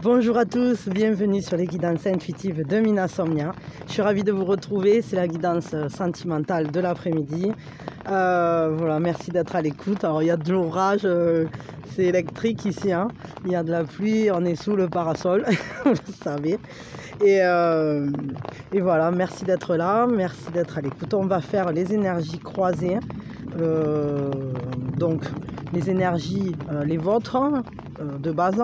Bonjour à tous, bienvenue sur les guidances intuitives de Minasomnia. Je suis ravie de vous retrouver, c'est la guidance sentimentale de l'après-midi. Voilà, merci d'être à l'écoute. Alors il y a de l'orage, c'est électrique ici, hein. Il y a de la pluie, on est sous le parasol, vous le savez. Et voilà, merci d'être là, merci d'être à l'écoute. On va faire les énergies croisées, donc les énergies, les vôtres de base,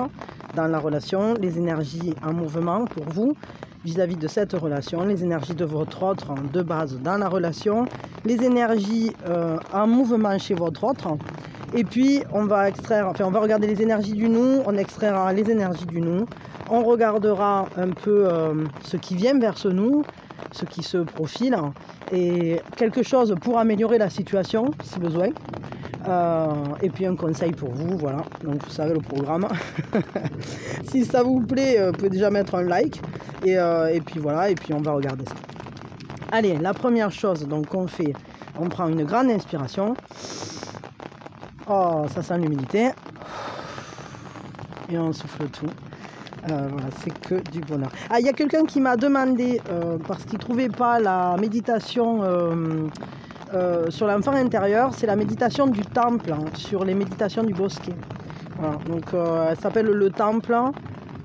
dans la relation, les énergies en mouvement pour vous vis-à-vis de cette relation, les énergies de votre autre de base dans la relation, les énergies en mouvement chez votre autre, et puis on va extraire, enfin on va regarder les énergies du nous, on extraira les énergies du nous, on regardera un peu ce qui vient vers ce nous, ce qui se profile, et quelque chose pour améliorer la situation si besoin. Et puis un conseil pour vous, voilà, donc vous savez le programme. Si ça vous plaît, vous pouvez déjà mettre un like, et puis voilà, et puis on va regarder ça. Allez, la première chose donc qu'on fait, on prend une grande inspiration. Oh, ça sent l'humidité. Et on souffle tout. Voilà, c'est que du bonheur. Ah, il y a quelqu'un qui m'a demandé, parce qu'il ne trouvait pas la méditation sur l'enfant intérieur, c'est la méditation du temple, hein, sur les méditations du bosquet. Voilà, donc elle s'appelle le temple,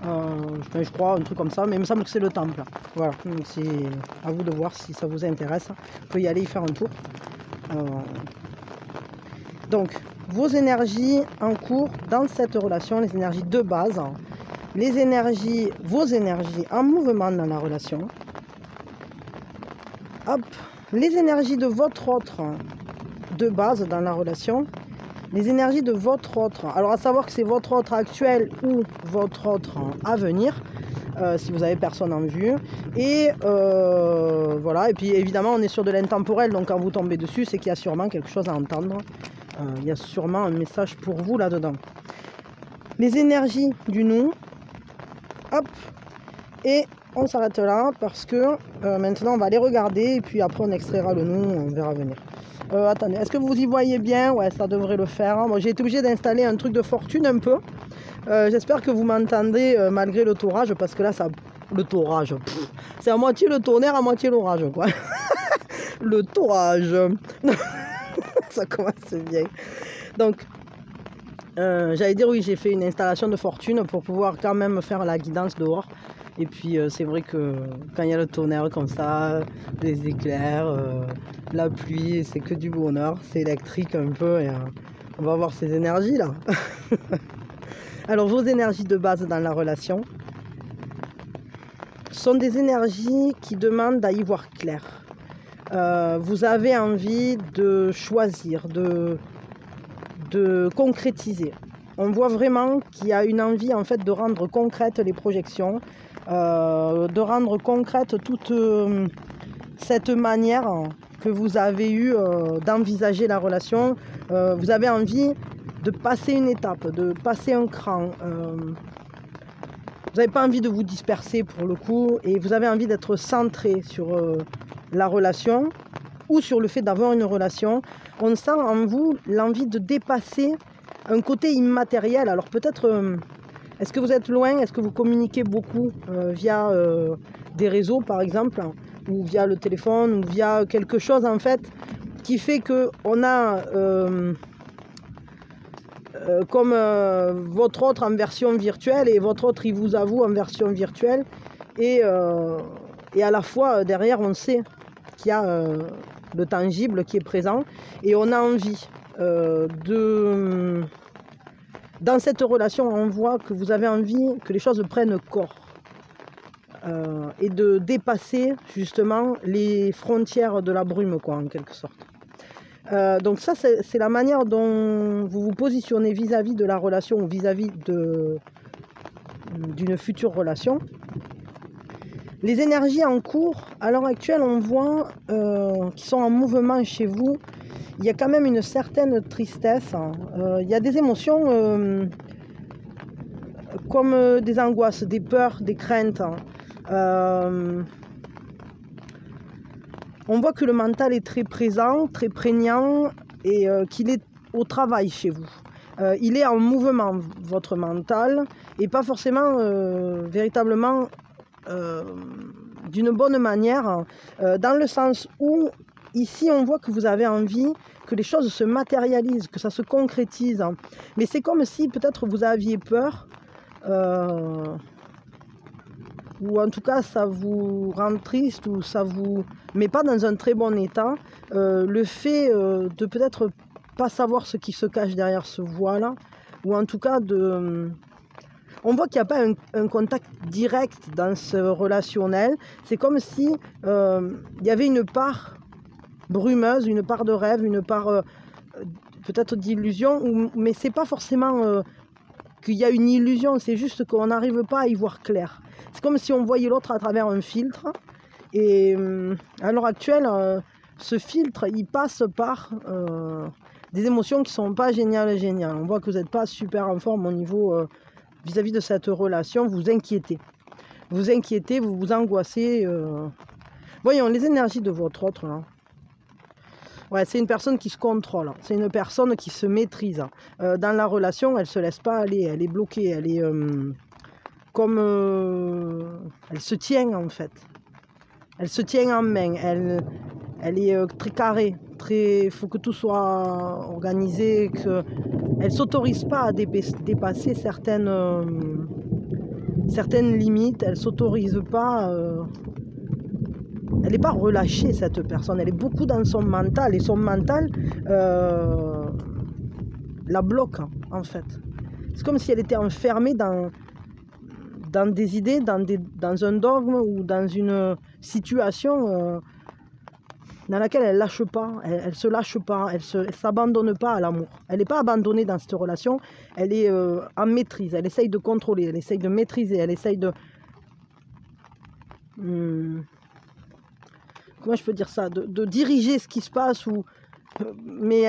je crois, un truc comme ça, mais il me semble que c'est le temple. Voilà, donc c'est à vous de voir si ça vous intéresse. Vous pouvez y aller y faire un tour. Donc, vos énergies en cours dans cette relation, les énergies de base, les énergies, vos énergies en mouvement dans la relation. Hop. Les énergies de votre autre de base dans la relation, les énergies de votre autre. Alors à savoir que c'est votre autre actuel ou votre autre à venir, si vous avez personne en vue. Et voilà, et puis évidemment on est sur de l'intemporel, donc quand vous tombez dessus, c'est qu'il y a sûrement quelque chose à entendre. Il y a sûrement un message pour vous là-dedans. Les énergies du nous, hop, et on s'arrête là parce que maintenant on va les regarder et puis après on extraira le nous, on verra venir. Attendez, est-ce que vous y voyez bien? Ouais, ça devrait le faire. Moi j'ai été obligée d'installer un truc de fortune un peu. J'espère que vous m'entendez malgré le torrage, parce que là ça... Le torrage, c'est à moitié le tonnerre, à moitié l'orage quoi. Le torrage. Ça commence bien. Donc j'allais dire oui, j'ai fait une installation de fortune pour pouvoir quand même faire la guidance dehors. Et puis c'est vrai que quand il y a le tonnerre comme ça, les éclairs, la pluie, c'est que du bonheur, c'est électrique un peu, et on va voir ces énergies là. Alors vos énergies de base dans la relation sont des énergies qui demandent à y voir clair. Vous avez envie de choisir, de concrétiser. On voit vraiment qu'il y a une envie en fait de rendre concrètes les projections, de rendre concrète toute cette manière que vous avez eue d'envisager la relation. Vous avez envie de passer une étape, de passer un cran. Vous n'avez pas envie de vous disperser pour le coup, et vous avez envie d'être centré sur la relation ou sur le fait d'avoir une relation. On sent en vous l'envie de dépasser un côté immatériel. Alors peut-être, est-ce que vous êtes loin? Est-ce que vous communiquez beaucoup via des réseaux par exemple, ou via le téléphone, ou via quelque chose en fait qui fait qu'on a comme votre autre en version virtuelle, et votre autre il vous avoue en version virtuelle, et à la fois derrière on sait qu'il y a le tangible qui est présent, et on a envie dans cette relation, on voit que vous avez envie que les choses prennent corps, et de dépasser justement les frontières de la brume quoi, en quelque sorte. Donc ça c'est la manière dont vous vous positionnez vis-à-vis de la relation, ou vis-à-vis d'une future relation. Les énergies en cours, à l'heure actuelle, on voit qui sont en mouvement chez vous. Il y a quand même une certaine tristesse, hein. Il y a des émotions comme des angoisses, des peurs, des craintes, hein. On voit que le mental est très présent, très prégnant, et qu'il est au travail chez vous. il est en mouvement, votre mental, et pas forcément véritablement d'une bonne manière, dans le sens où ici on voit que vous avez envie que les choses se matérialisent, que ça se concrétise, mais c'est comme si peut-être vous aviez peur, ou en tout cas ça vous rend triste, ou ça vous met pas dans un très bon état, le fait de peut-être pas savoir ce qui se cache derrière ce voile, ou en tout cas de... On voit qu'il n'y a pas un contact direct dans ce relationnel. C'est comme si il y avait une part brumeuse, une part de rêve, une part peut-être d'illusion, mais c'est pas forcément qu'il y a une illusion, c'est juste qu'on n'arrive pas à y voir clair. C'est comme si on voyait l'autre à travers un filtre, et à l'heure actuelle, ce filtre, il passe par des émotions qui ne sont pas géniales. On voit que vous n'êtes pas super en forme au niveau... vis-à-vis de cette relation, vous inquiétez. Vous inquiétez, vous vous angoissez. Voyons, les énergies de votre autre, là. Ouais, c'est une personne qui se contrôle. C'est une personne qui se maîtrise. Dans la relation, elle ne se laisse pas aller. Elle est bloquée. Elle est comme... elle se tient, en fait. Elle se tient en main. Elle est très carrée. Il faut que tout soit organisé. Elle ne s'autorise pas à dépasser certaines limites. Elle ne s'autorise pas... elle n'est pas relâchée, cette personne. Elle est beaucoup dans son mental. Et son mental la bloque, en fait. C'est comme si elle était enfermée dans des idées, dans un dogme, ou dans une situation... dans laquelle elle ne lâche pas, elle ne se lâche pas, elle ne s'abandonne pas à l'amour. Elle n'est pas abandonnée dans cette relation, elle est en maîtrise, elle essaye de contrôler, elle essaye de maîtriser, elle essaye de... comment je peux dire ça, de diriger ce qui se passe, mais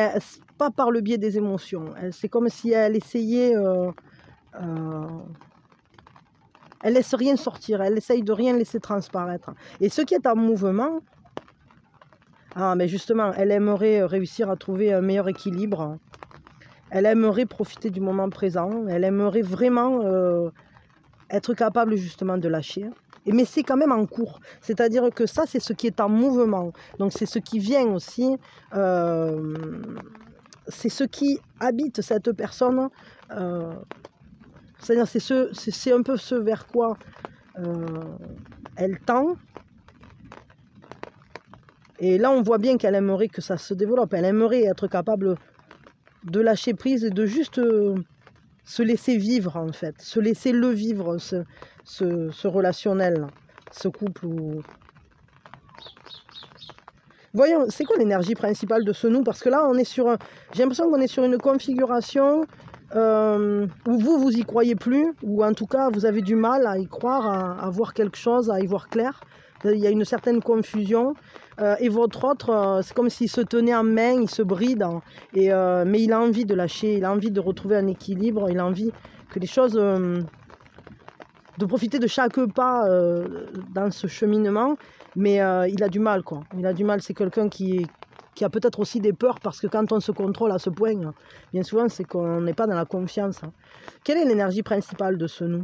pas par le biais des émotions. C'est comme si elle essayait... elle laisse rien sortir, elle essaye de rien laisser transparaître. Et ce qui est en mouvement... Ah, mais justement, elle aimerait réussir à trouver un meilleur équilibre. Elle aimerait profiter du moment présent. Elle aimerait vraiment être capable justement de lâcher. Mais c'est quand même en cours. C'est-à-dire que ça, c'est ce qui est en mouvement. Donc c'est ce qui vient aussi. C'est ce qui habite cette personne. C'est-à-dire c'est un peu ce vers quoi elle tend. Et là, on voit bien qu'elle aimerait que ça se développe. Elle aimerait être capable de lâcher prise et de juste se laisser vivre, en fait. Se laisser le vivre, ce relationnel, ce couple. Voyons, c'est quoi l'énergie principale de ce nous? Parce que là, on est sur... J'ai l'impression qu'on est sur une configuration où vous y croyez plus, ou en tout cas, vous avez du mal à y croire, à voir quelque chose, à y voir clair. Il y a une certaine confusion. Et votre autre, c'est comme s'il se tenait en main, il se bride, mais il a envie de lâcher, il a envie de retrouver un équilibre, il a envie que les choses, de profiter de chaque pas dans ce cheminement, mais il a du mal, quoi. Il a du mal, c'est quelqu'un qui a peut-être aussi des peurs, parce que quand on se contrôle à ce point, bien souvent, c'est qu'on n'est pas dans la confiance. Quelle est l'énergie principale de ce nous?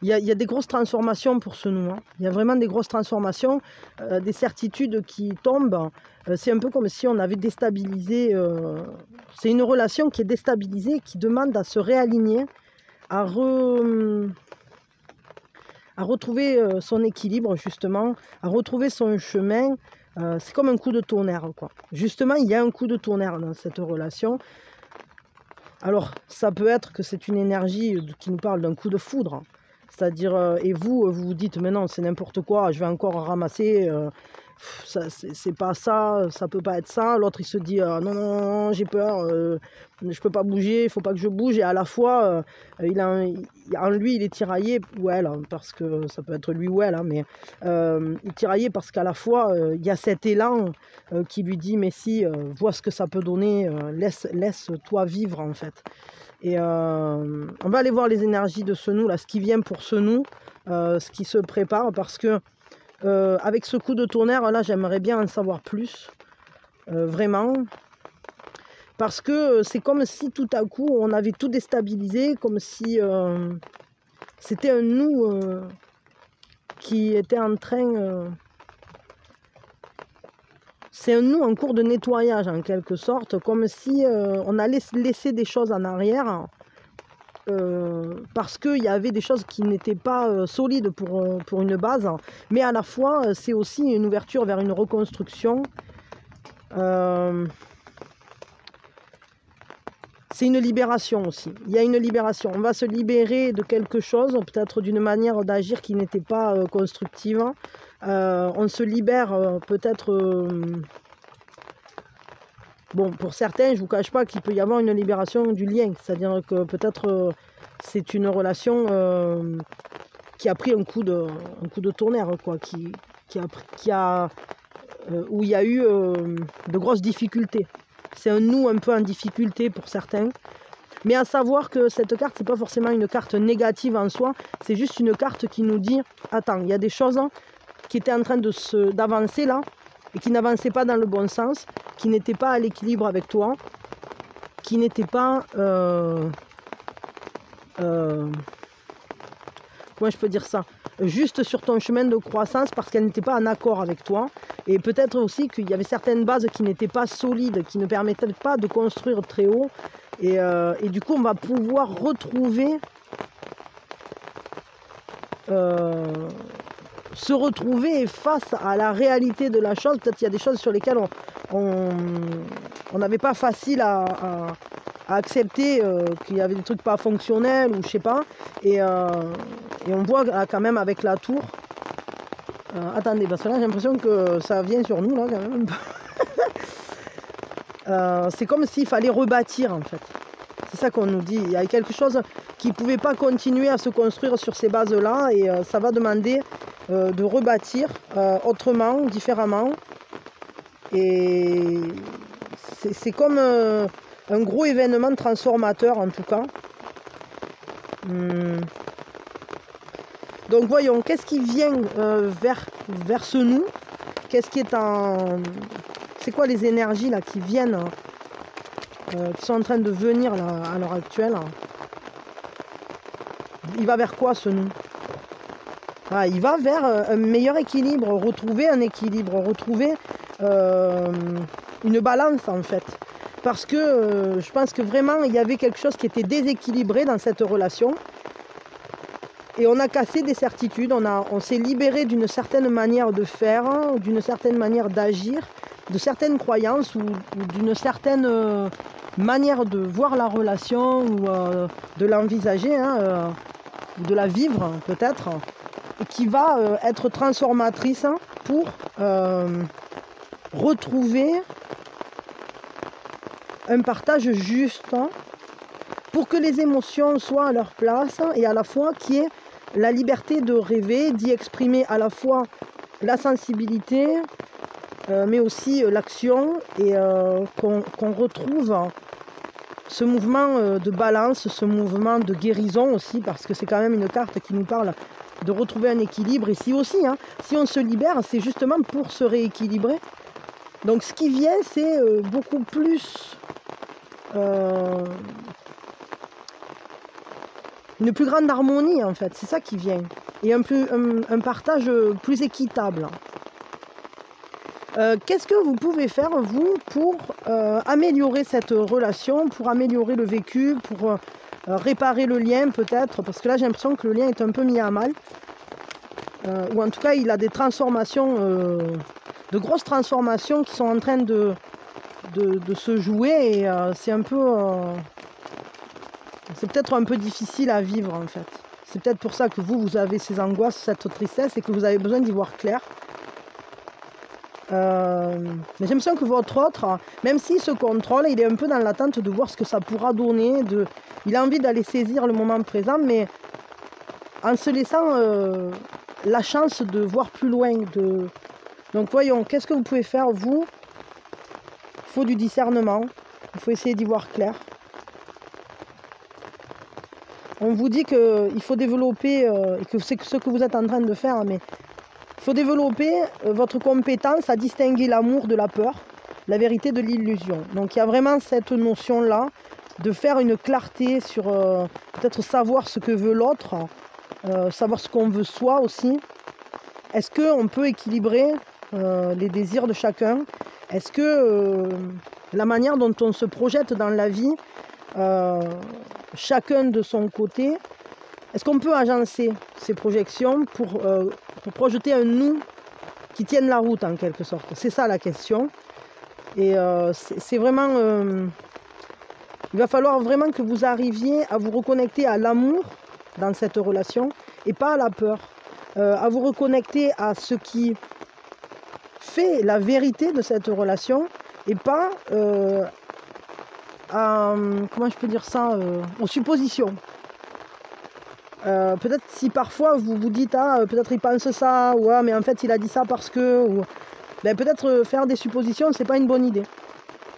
Il y a des grosses transformations pour ce nous. Il y a vraiment des grosses transformations, des certitudes qui tombent. C'est un peu comme si on avait déstabilisé. C'est une relation qui est déstabilisée, qui demande à se réaligner, à retrouver son équilibre, justement, à retrouver son chemin. C'est comme un coup de tonnerre, quoi. Justement, il y a un coup de tonnerre dans cette relation. Alors, ça peut être que c'est une énergie qui nous parle d'un coup de foudre. C'est-à-dire, et vous vous dites, mais non, c'est n'importe quoi, je vais encore ramasser, c'est pas ça, ça peut pas être ça. L'autre, il se dit, non, non, non, j'ai peur, je peux pas bouger, il faut pas que je bouge. Et à la fois, en lui, il est tiraillé, ou elle, parce que ça peut être lui ou elle, hein, mais il est tiraillé parce qu'à la fois, il y a cet élan qui lui dit, mais si, vois ce que ça peut donner, laisse-toi vivre, en fait. Et on va aller voir les énergies de ce nous, là, ce qui vient pour ce nous, ce qui se prépare, parce que avec ce coup de tonnerre, là, j'aimerais bien en savoir plus, vraiment. Parce que c'est comme si tout à coup on avait tout déstabilisé, comme si c'était un nous qui était en train... c'est un nous en cours de nettoyage en quelque sorte, comme si on allait laisser des choses en arrière parce qu'il y avait des choses qui n'étaient pas solides pour une base, mais à la fois c'est aussi une ouverture vers une reconstruction. C'est une libération aussi. Il y a une libération. On va se libérer de quelque chose, peut-être d'une manière d'agir qui n'était pas constructive. On se libère peut-être... bon, pour certains, je ne vous cache pas qu'il peut y avoir une libération du lien. C'est-à-dire que peut-être c'est une relation qui a pris un coup de tonnerre, quoi, où il y a eu de grosses difficultés. C'est un nous un peu en difficulté pour certains. Mais à savoir que cette carte, ce n'est pas forcément une carte négative en soi. C'est juste une carte qui nous dit, attends, il y a des choses qui étaient en train d'avancer là, et qui n'avançaient pas dans le bon sens, qui n'étaient pas à l'équilibre avec toi, qui n'étaient pas... comment je peux dire ça, juste sur ton chemin de croissance parce qu'elle n'était pas en accord avec toi. Et peut-être aussi qu'il y avait certaines bases qui n'étaient pas solides, qui ne permettaient pas de construire très haut. Et du coup, on va pouvoir retrouver, se retrouver face à la réalité de la chose. Peut-être qu'il y a des choses sur lesquelles on n'avait pas facile à accepter qu'il y avait des trucs pas fonctionnels ou je sais pas. Et on voit quand même avec la tour. Attendez, parce que là j'ai l'impression que ça vient sur nous là quand même. C'est comme s'il fallait rebâtir en fait. C'est ça qu'on nous dit. Il y a quelque chose qui ne pouvait pas continuer à se construire sur ces bases-là et ça va demander de rebâtir autrement, différemment. Et c'est comme un gros événement transformateur en tout cas. Donc voyons, qu'est-ce qui vient vers ce nous? Qu'est-ce qui est en... C'est quoi les énergies là qui viennent, qui sont en train de venir là, à l'heure actuelle? Il va vers quoi ce nous? Ah, il va vers un meilleur équilibre, retrouver un équilibre, retrouver une balance en fait. Parce que je pense que vraiment il y avait quelque chose qui était déséquilibré dans cette relation. Et on a cassé des certitudes, on s'est libéré d'une certaine manière de faire, d'une certaine manière d'agir, de certaines croyances ou d'une certaine manière de voir la relation ou de l'envisager, de la vivre peut-être, qui va être transformatrice pour retrouver un partage juste, pour que les émotions soient à leur place et à la fois qu'il y ait la liberté de rêver, d'y exprimer à la fois la sensibilité, mais aussi l'action, et qu'on retrouve ce mouvement de balance, ce mouvement de guérison aussi, parce que c'est quand même une carte qui nous parle de retrouver un équilibre ici aussi. Si on se libère, c'est justement pour se rééquilibrer. Donc ce qui vient, c'est beaucoup plus... une plus grande harmonie en fait, c'est ça qui vient. Et un partage plus équitable. Qu'est-ce que vous pouvez faire vous pour améliorer cette relation, pour améliorer le vécu, pour réparer le lien peut-être? Parce que là j'ai l'impression que le lien est un peu mis à mal. Ou en tout cas il a des transformations, de grosses transformations qui sont en train de se jouer. Et c'est un peu... c'est peut-être un peu difficile à vivre en fait. C'est peut-être pour ça que vous avez ces angoisses, cette tristesse et que vous avez besoin d'y voir clair. Mais j'ai l'impression que votre autre, même s'il se contrôle, il est un peu dans l'attente de voir ce que ça pourra donner. Il a envie d'aller saisir le moment présent, mais en se laissant la chance de voir plus loin. Donc voyons, qu'est-ce que vous pouvez faire vous? Il faut du discernement, il faut essayer d'y voir clair. On vous dit qu'il faut développer, et que c'est ce que vous êtes en train de faire, mais il faut développer votre compétence à distinguer l'amour de la peur. la vérité de l'illusion. Donc il y a vraiment cette notion-là de faire une clarté sur peut-être savoir ce que veut l'autre, savoir ce qu'on veut soi aussi. Est-ce qu'on peut équilibrer les désirs de chacun? Est-ce que la manière dont on se projette dans la vie, chacun de son côté, est-ce qu'on peut agencer ces projections pour projeter un nous qui tienne la route en quelque sorte? C'est ça la question. Et c'est vraiment... il va falloir vraiment que vous arriviez à vous reconnecter à l'amour dans cette relation et pas à la peur. À vous reconnecter à ce qui fait la vérité de cette relation et pas à, comment je peux dire ça, aux suppositions. Peut-être si parfois vous vous dites peut-être il pense ça, ou mais en fait il a dit ça parce que, ou ben, peut-être faire des suppositions c'est pas une bonne idée,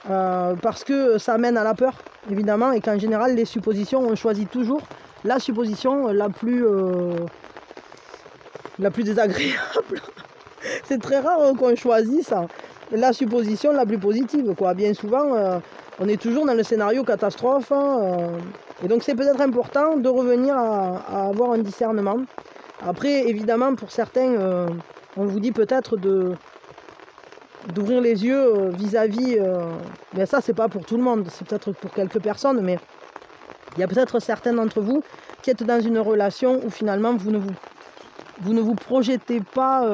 parce que ça mène à la peur évidemment, et qu'en général les suppositions on choisit toujours la supposition la plus désagréable. C'est très rare qu'on choisisse la supposition la plus positive, quoi. Bien souvent on est toujours dans le scénario catastrophe, et donc c'est peut-être important de revenir à avoir un discernement. Après évidemment pour certains on vous dit peut-être d'ouvrir les yeux vis-à-vis, mais ça c'est pas pour tout le monde, c'est peut-être pour quelques personnes, mais il y a peut-être certains d'entre vous qui êtes dans une relation où finalement vous ne vous projetez pas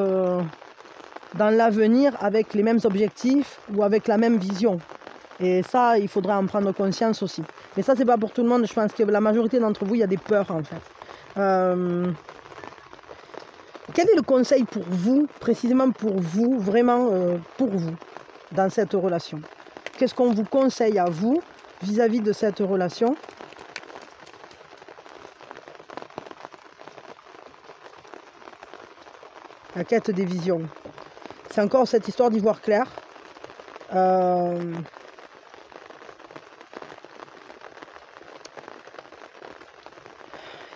dans l'avenir avec les mêmes objectifs ou avec la même vision. Et ça, il faudra en prendre conscience aussi. Mais ça, c'est pas pour tout le monde. Je pense que la majorité d'entre vous, il y a des peurs en fait. Quel est le conseil pour vous, précisément pour vous, vraiment pour vous, dans cette relation? Qu'est-ce qu'on vous conseille à vous vis-à-vis de cette relation? La quête des visions. C'est encore cette histoire d'y voir clair.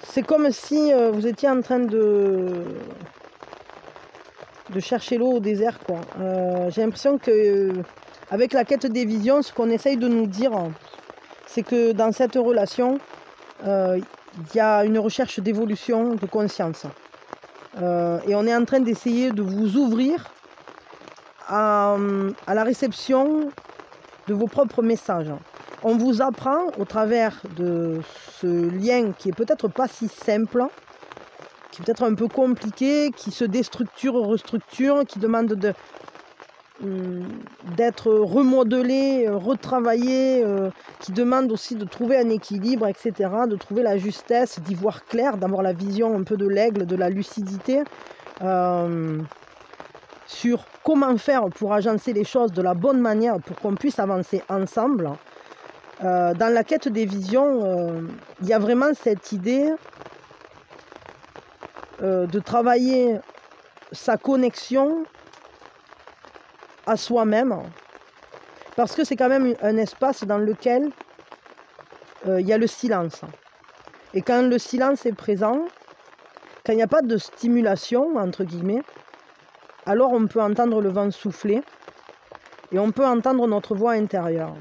C'est comme si vous étiez en train de chercher l'eau au désert, quoi. J'ai l'impression que avec la quête des visions, ce qu'on essaye de nous dire, c'est que dans cette relation, il y a une recherche d'évolution de conscience. Et on est en train d'essayer de vous ouvrir à la réception de vos propres messages. On vous apprend au travers de ce lien qui est peut-être pas si simple, qui est peut-être un peu compliqué, qui se déstructure, restructure, qui demande d'être remodelé, retravaillé, qui demande aussi de trouver un équilibre, etc., de trouver la justesse, d'y voir clair, d'avoir la vision un peu de l'aigle, de la lucidité, sur comment faire pour agencer les choses de la bonne manière pour qu'on puisse avancer ensemble. Dans la quête des visions, il y a vraiment cette idée de travailler sa connexion à soi-même, parce que c'est quand même un espace dans lequel il y a le silence. Et quand le silence est présent, quand il n'y a pas de stimulation, entre guillemets, alors on peut entendre le vent souffler et on peut entendre notre voix intérieure.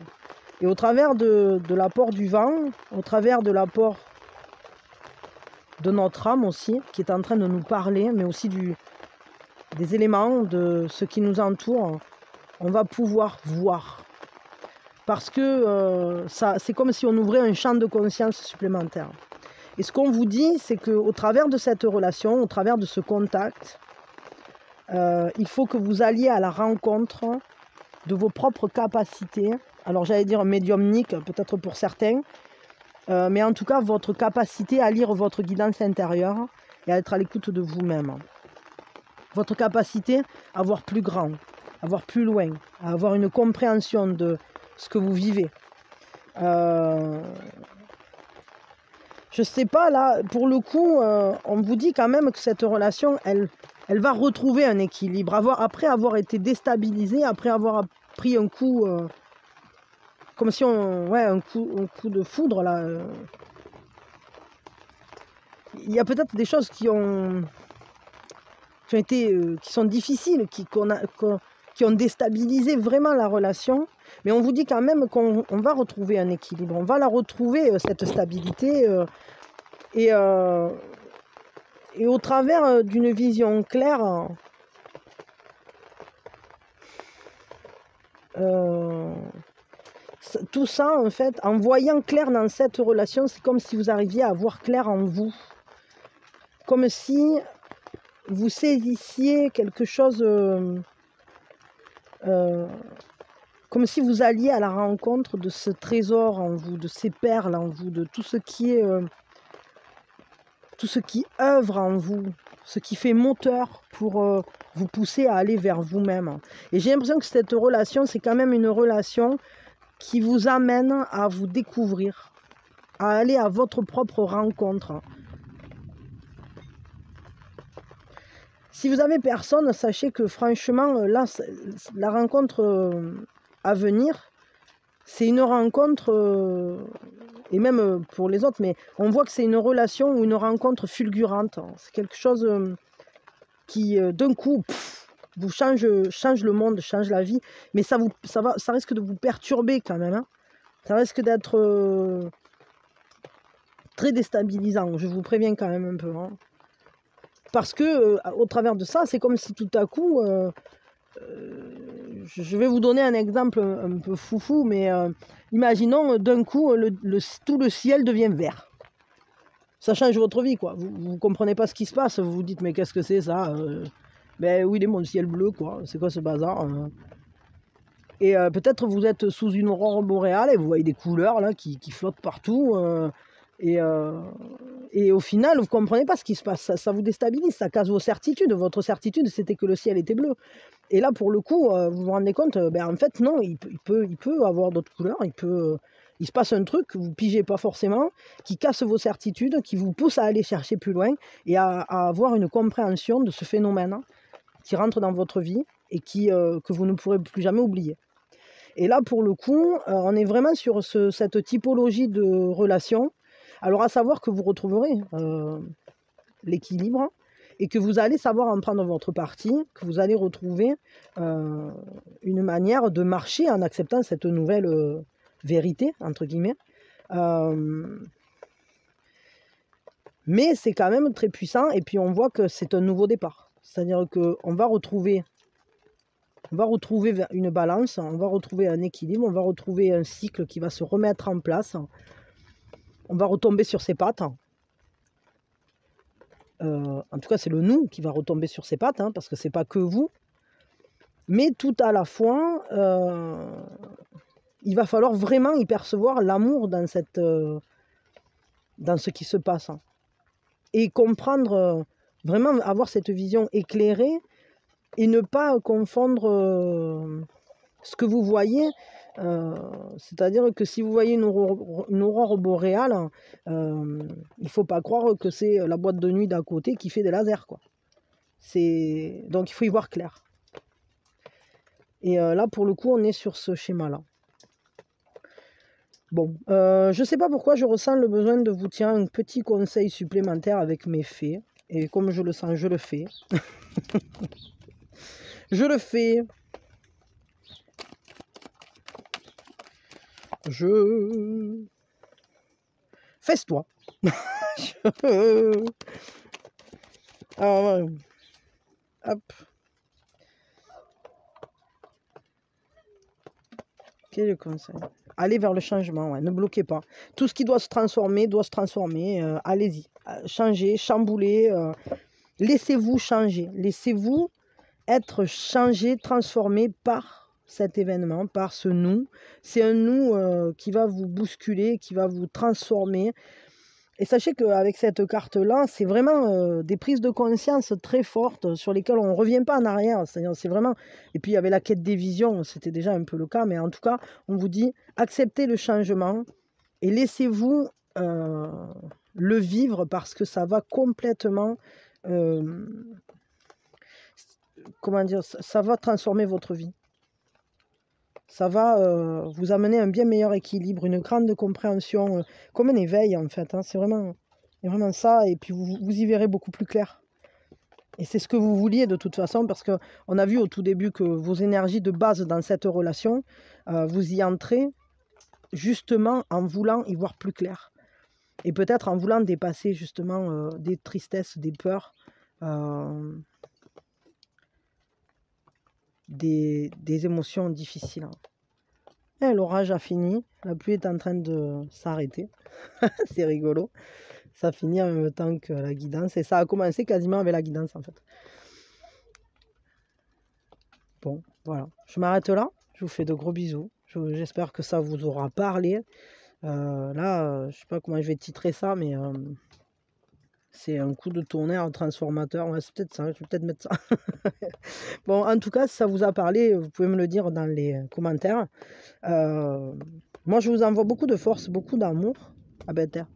Et au travers de l'apport du vent, au travers de l'apport de notre âme aussi, qui est en train de nous parler, mais aussi des éléments de ce qui nous entoure, on va pouvoir voir. Parce que c'est comme si on ouvrait un champ de conscience supplémentaire. Et ce qu'on vous dit, c'est qu'au travers de cette relation, au travers de ce contact, il faut que vous alliez à la rencontre de vos propres capacités. Alors j'allais dire médiumnique, peut-être pour certains, mais en tout cas votre capacité à lire votre guidance intérieure et à être à l'écoute de vous-même. Votre capacité à voir plus grand, à voir plus loin, à avoir une compréhension de ce que vous vivez. Je ne sais pas, là, pour le coup, on vous dit quand même que cette relation, elle va retrouver un équilibre. Après avoir été déstabilisée, après avoir pris un coup... comme si un coup de foudre là. Il y a peut-être des choses qui sont difficiles, qui qui ont déstabilisé vraiment la relation. Mais on vous dit quand même qu'on va retrouver un équilibre, on va la retrouver, cette stabilité. Et au travers d'une vision claire, tout ça, en fait, en voyant clair dans cette relation, c'est comme si vous arriviez à voir clair en vous. Comme si vous saisissiez quelque chose, comme si vous alliez à la rencontre de ce trésor en vous, de ces perles en vous, de tout ce qui est, tout ce qui œuvre en vous, ce qui fait moteur pour vous pousser à aller vers vous-même. Et j'ai l'impression que cette relation, c'est quand même une relation qui vous amène à vous découvrir, à aller à votre propre rencontre. Si vous avez personne, sachez que franchement, là, la rencontre à venir, c'est une rencontre, et même pour les autres, mais on voit que c'est une relation ou une rencontre fulgurante. C'est quelque chose qui, d'un coup, vous change le monde, change la vie, mais ça risque de vous perturber quand même. Hein. Ça risque d'être très déstabilisant, je vous préviens quand même un peu. Hein. Parce que, au travers de ça, c'est comme si tout à coup, je vais vous donner un exemple un peu foufou, mais imaginons d'un coup, tout le ciel devient vert. Ça change votre vie, quoi. Vous ne comprenez pas ce qui se passe, vous vous dites, mais qu'est-ce que c'est ça Ben oui, il est mon ciel bleu, quoi. C'est quoi ce bazar Et peut-être vous êtes sous une aurore boréale et vous voyez des couleurs là qui flottent partout. Et au final, vous ne comprenez pas ce qui se passe. Ça vous déstabilise, ça casse vos certitudes. Votre certitude, c'était que le ciel était bleu. Et là, pour le coup, vous vous rendez compte, ben, en fait, non, il peut avoir d'autres couleurs. Il se passe un truc que vous ne pigez pas forcément, qui casse vos certitudes, qui vous pousse à aller chercher plus loin et à avoir une compréhension de ce phénomène qui rentre dans votre vie et que vous ne pourrez plus jamais oublier. Et là, pour le coup, on est vraiment sur cette typologie de relation. Alors, à savoir que vous retrouverez l'équilibre et que vous allez savoir en prendre votre parti, que vous allez retrouver une manière de marcher en acceptant cette nouvelle vérité, entre guillemets. Mais c'est quand même très puissant et puis on voit que c'est un nouveau départ. C'est-à-dire qu'on va retrouver une balance, on va retrouver un équilibre, on va retrouver un cycle qui va se remettre en place. On va retomber sur ses pattes. En tout cas, c'est le nous qui va retomber sur ses pattes, hein, parce que c'est pas que vous. Mais tout à la fois, il va falloir vraiment y percevoir l'amour dans ce qui se passe. Et comprendre, vraiment avoir cette vision éclairée et ne pas confondre ce que vous voyez. C'est-à-dire que si vous voyez une aurore boréale, il ne faut pas croire que c'est la boîte de nuit d'à côté qui fait des lasers, quoi. Donc il faut y voir clair. Et là, pour le coup, on est sur ce schéma-là. Bon, je ne sais pas pourquoi je ressens le besoin de vous tirer un petit conseil supplémentaire avec mes faits. Et comme je le sens, je le fais. Je le fais. Fesse-toi. Alors, hop. Quel est le conseil? Allez vers le changement, ouais, ne bloquez pas. Tout ce qui doit se transformer, allez-y. Changez, chamboulez. Laissez-vous changer. Laissez-vous être changé, transformé par cet événement, par ce nous. C'est un nous qui va vous bousculer, qui va vous transformer. Et sachez qu'avec cette carte-là, c'est vraiment des prises de conscience très fortes sur lesquelles on ne revient pas en arrière. C'est vraiment... Et puis il y avait la quête des visions, c'était déjà un peu le cas, mais en tout cas, on vous dit, acceptez le changement et laissez-vous le vivre parce que ça va complètement... comment dire, ça va transformer votre vie. Ça va vous amener un bien meilleur équilibre, une grande compréhension, comme un éveil en fait. Hein, c'est vraiment ça, et puis vous y verrez beaucoup plus clair. Et c'est ce que vous vouliez de toute façon, parce qu'on a vu au tout début que vos énergies de base dans cette relation, vous y entrez justement en voulant y voir plus clair. Et peut-être en voulant dépasser justement des tristesses, des peurs, des émotions difficiles. Et l'orage a fini, la pluie est en train de s'arrêter. C'est rigolo. Ça finit en même temps que la guidance. Et ça a commencé quasiment avec la guidance en fait. Bon, voilà. Je m'arrête là. Je vous fais de gros bisous. J'espère que ça vous aura parlé. Là, je sais pas comment je vais titrer ça, mais c'est un coup de tonnerre transformateur. Ouais, c'est peut-être ça. Je vais peut-être mettre ça. Bon, en tout cas, si ça vous a parlé, vous pouvez me le dire dans les commentaires. Moi, je vous envoie beaucoup de force, beaucoup d'amour. Ah ben, terre.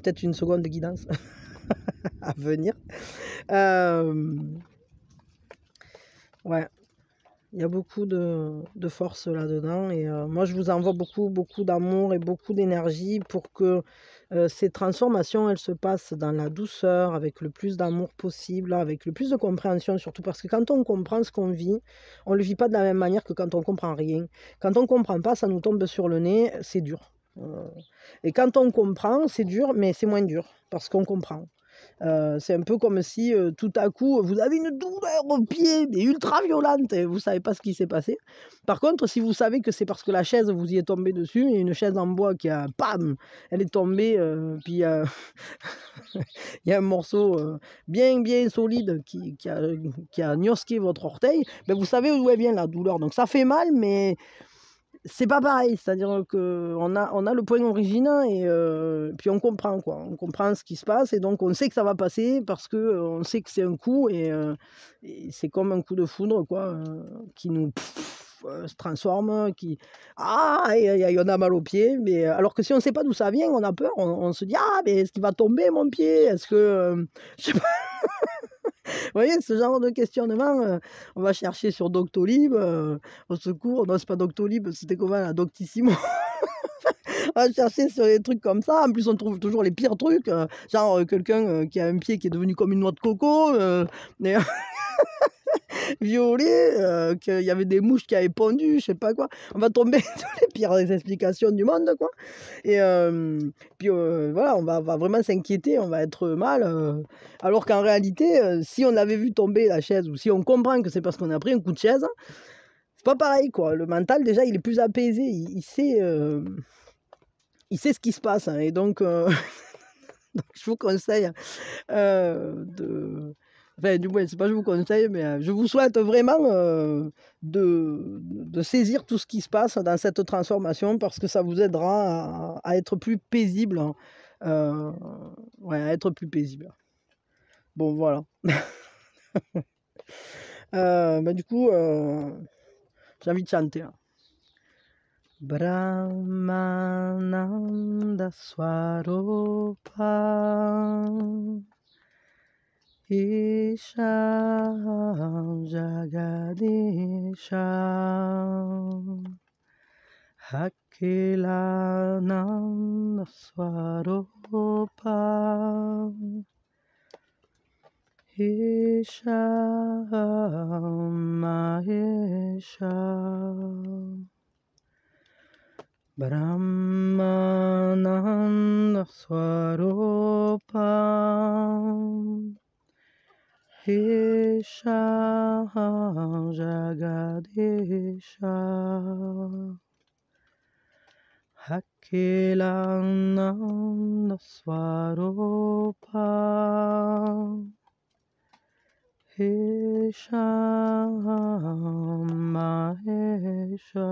Peut-être une seconde de guidance à venir. Ouais, il y a beaucoup de force là-dedans. Et moi, je vous envoie beaucoup d'amour et beaucoup d'énergie pour que ces transformations, elles se passent dans la douceur, avec le plus d'amour possible, avec le plus de compréhension, surtout parce que quand on comprend ce qu'on vit, on ne le vit pas de la même manière que quand on comprend rien. Quand on ne comprend pas, ça nous tombe sur le nez, c'est dur. Et quand on comprend, c'est dur, mais c'est moins dur, parce qu'on comprend. C'est un peu comme si tout à coup vous avez une douleur au pied, mais ultra violente, et vous ne savez pas ce qui s'est passé. Par contre, si vous savez que c'est parce que la chaise vous y est tombée dessus, une chaise en bois qui a, bam, elle est tombée, puis il y a un morceau bien solide qui a gnosqué votre orteil, ben vous savez d'où elle vient la douleur. Donc ça fait mal, mais c'est pas pareil, c'est-à-dire qu'on a le point d'origine et puis on comprend quoi, on comprend ce qui se passe et donc on sait que ça va passer parce que on sait que c'est un coup et c'est comme un coup de foudre quoi, qui nous se transforme, qui et on a mal au pied, mais alors que si on sait pas d'où ça vient, on a peur, on se dit ah mais est-ce qu'il va tomber mon pied, est-ce que je sais pas. Vous voyez, ce genre de questionnement, on va chercher sur Doctolib, au secours, non, c'est pas Doctolib, c'était comment là? Doctissimo. On va chercher sur des trucs comme ça. En plus, on trouve toujours les pires trucs, genre quelqu'un qui a un pied qui est devenu comme une noix de coco, mais violet, qu'il y avait des mouches qui avaient pondu, je sais pas quoi. On va tomber sur les pires explications du monde, quoi. Et puis voilà, on va vraiment s'inquiéter, on va être mal. Alors qu'en réalité, si on avait vu tomber la chaise ou si on comprend que c'est parce qu'on a pris un coup de chaise, c'est pas pareil, quoi. Le mental, déjà, il est plus apaisé, il sait ce qui se passe. Hein, et donc, donc, je vous conseille de... Enfin, du moins, c'est pas je vous conseille, mais je vous souhaite vraiment de saisir tout ce qui se passe dans cette transformation parce que ça vous aidera à être plus paisible. Ouais, à être plus paisible. Bon, voilà. Du coup, j'ai envie de chanter. Hein. Brahmananda Swarupa Isha Jagadisha Hakilananda Swarupa Isha Mahesha Brahmananda Swarupa Isha Jagadisha Hakilananda Swarupa Isha Mahesha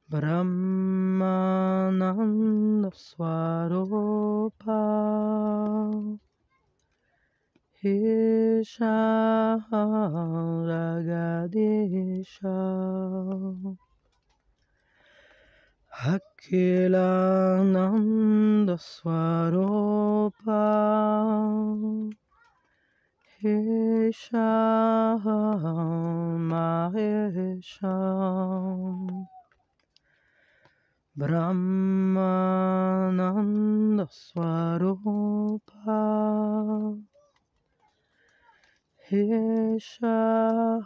Brahmananda Swarupa Isha Jagadisha Hakilananda Swarupa Isha Mahesha Brahmananda Swarupa Esha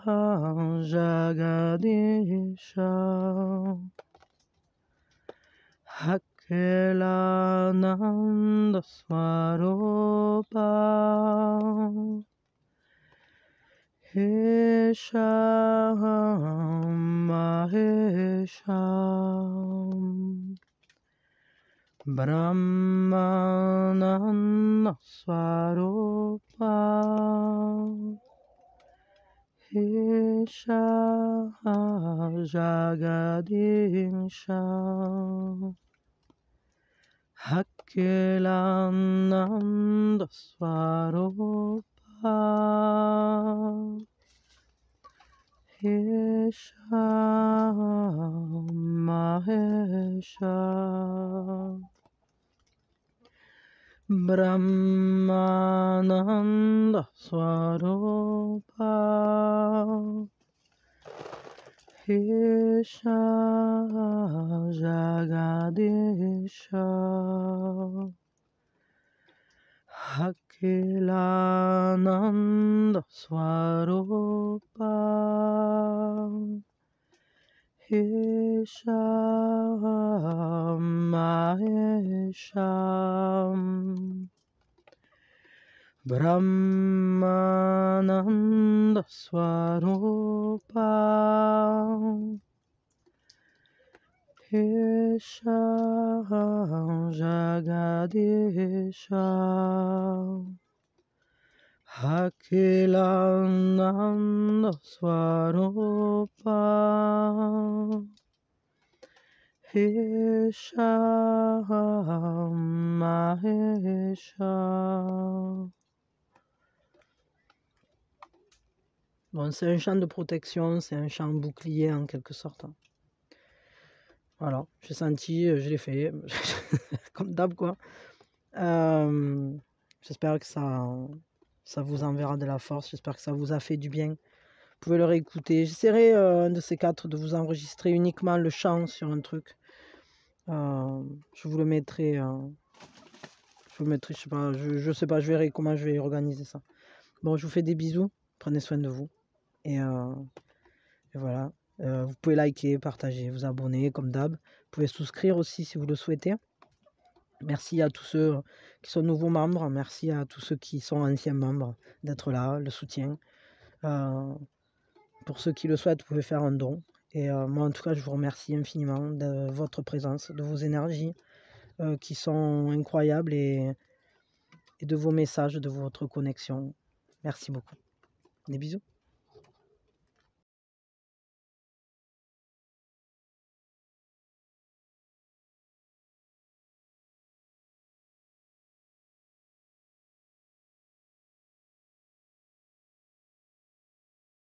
Jagadisha Akelananda Swarupa Esha Mahesha Brahmananda Swarupa Esha Jagadisha Akelananda Swarupa Esha Mahesha Brahmananda Swarupa Esha Jagadisha Akelananda Swarupa Esha Mahesha Brahmananda Swarupa Esha Jagadisha Akelananda Swarupa Esha Mahesha. Bon, c'est un champ de protection, c'est un champ bouclier en quelque sorte. Voilà, j'ai senti, je l'ai fait, comme d'hab quoi. J'espère que ça vous enverra de la force, j'espère que ça vous a fait du bien. Vous pouvez le réécouter. J'essaierai un de ces quatre de vous enregistrer uniquement le chant sur un truc. Je vous le mettrai, je sais pas, je sais pas, je verrai comment je vais organiser ça. Bon, je vous fais des bisous, prenez soin de vous. Et voilà, vous pouvez liker, partager, vous abonner comme d'hab. Vous pouvez souscrire aussi si vous le souhaitez. Merci à tous ceux qui sont nouveaux membres, merci à tous ceux qui sont anciens membres d'être là, le soutien. Pour ceux qui le souhaitent, vous pouvez faire un don. Et moi en tout cas, je vous remercie infiniment de votre présence, de vos énergies qui sont incroyables et de vos messages, de votre connexion. Merci beaucoup. Des bisous.